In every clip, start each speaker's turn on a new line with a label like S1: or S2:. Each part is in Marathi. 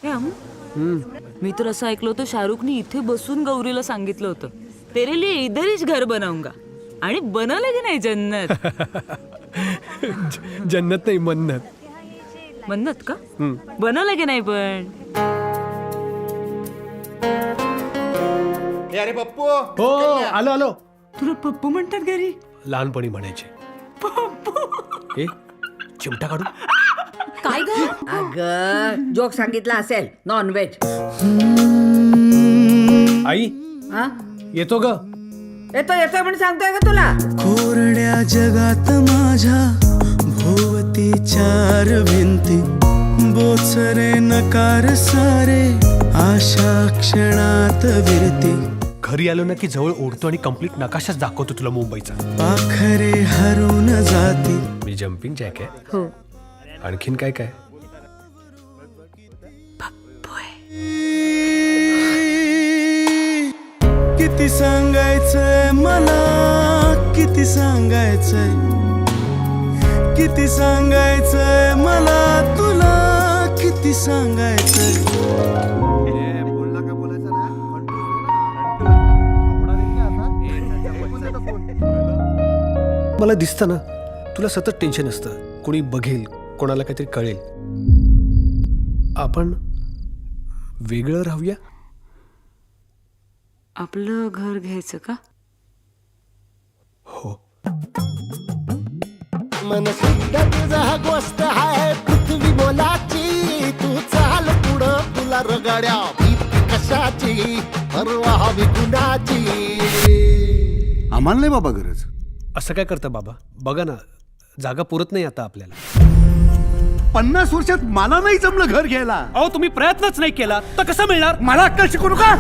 S1: हे अमू, मी तर असं ऐकलं होतं शाहरुखने इथे बसून गौरीला सांगितलं होतं तेरे लिए इधर ही घर बनाऊंगा आणि बनवलं की नाही जन्नत.
S2: जन्नत नाही मन्नत.
S1: मन्नत का बनवलं की नाही पण.
S3: अरे पप्पू
S2: हो आलो आलो.
S1: तुला पप्पू म्हणतात घरी.
S2: लहानपणी म्हणायचे. ए चिमटा काढू.
S4: काय ग अगं जोक सांगितला असेल नॉनव्हेज.
S2: आई
S4: हा
S2: येतो ग.
S4: येतोय येतोय म्हणून सांगतोय का तुला.
S5: कोरड्या जगात माझ्या भोवती चार भिंती बोचरे नकार सारे आशा क्षणात विरती.
S2: घरी आलो ना की जवळ ओढतो आणि कम्प्लीट नकाशाच दाखवतो तुला मुंबईचा.
S5: पाखरे हरून जाती.
S2: मी जम्पिंग जॅक आहे.
S1: हो
S2: आणखीन काय काय.
S5: किती सांगायचंय मला किती सांगायचंय किती सांगायचंय मला तुला किती सांगायचंय.
S2: मला दिसतं ना तुला सतत टेन्शन असतं. कोणी बघेल कोणाला काहीतरी कळेल. आपण वेगळं राहूया.
S1: आपलं घर घ्यायचं का.
S2: हो
S6: मन तुझा गोष्ट आहे पृथ्वी बोलाची. तू चाल पुढं तुला रगड्या भीती कशाची परवा हवी कुणाची.
S3: आम्हाला नाही बाबा गरज.
S2: असं काय करता बाबा. बघा ना जागा पुरत नाही आता आपल्याला.
S3: 50 वर्षात मला नाही जमलं घर घ्यायला.
S2: अहो तुम्ही प्रयत्नच नाही केला तर कसं मिळणार.
S3: मला अक्कल शिकू नका.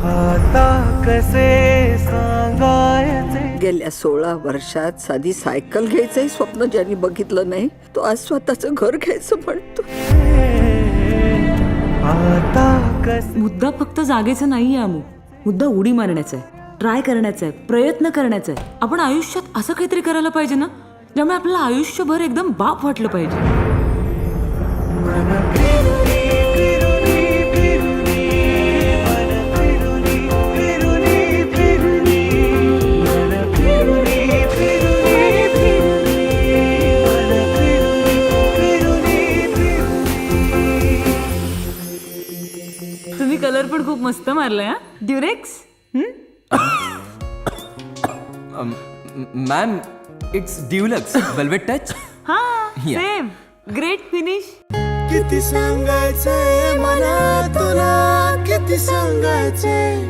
S4: गेल्या 16 वर्षात साधी सायकल घ्यायचंही स्वप्न ज्यांनी बघितलं नाही तो आज स्वतःचं घर घ्यायचं म्हणतो.
S1: मुद्दा फक्त जागेचा नाहीये अमू. मुद्दा उडी मारण्याचा आहे. ट्राय करण्याचा आहे. प्रयत्न करण्याचा आहे. आपण आयुष्यात असं काहीतरी करायला पाहिजे ना ज्यामुळे आपल्याला आयुष्यभर एकदम बाप वाटलं पाहिजे. तुम्ही कलर पण खूप मस्त मारलाय. हा Durex.
S7: Ma'am it's Dulux velvet touch.
S1: हा सेम. Great finish.
S5: किती सांगायचंय मला तुला किती सांगायचंय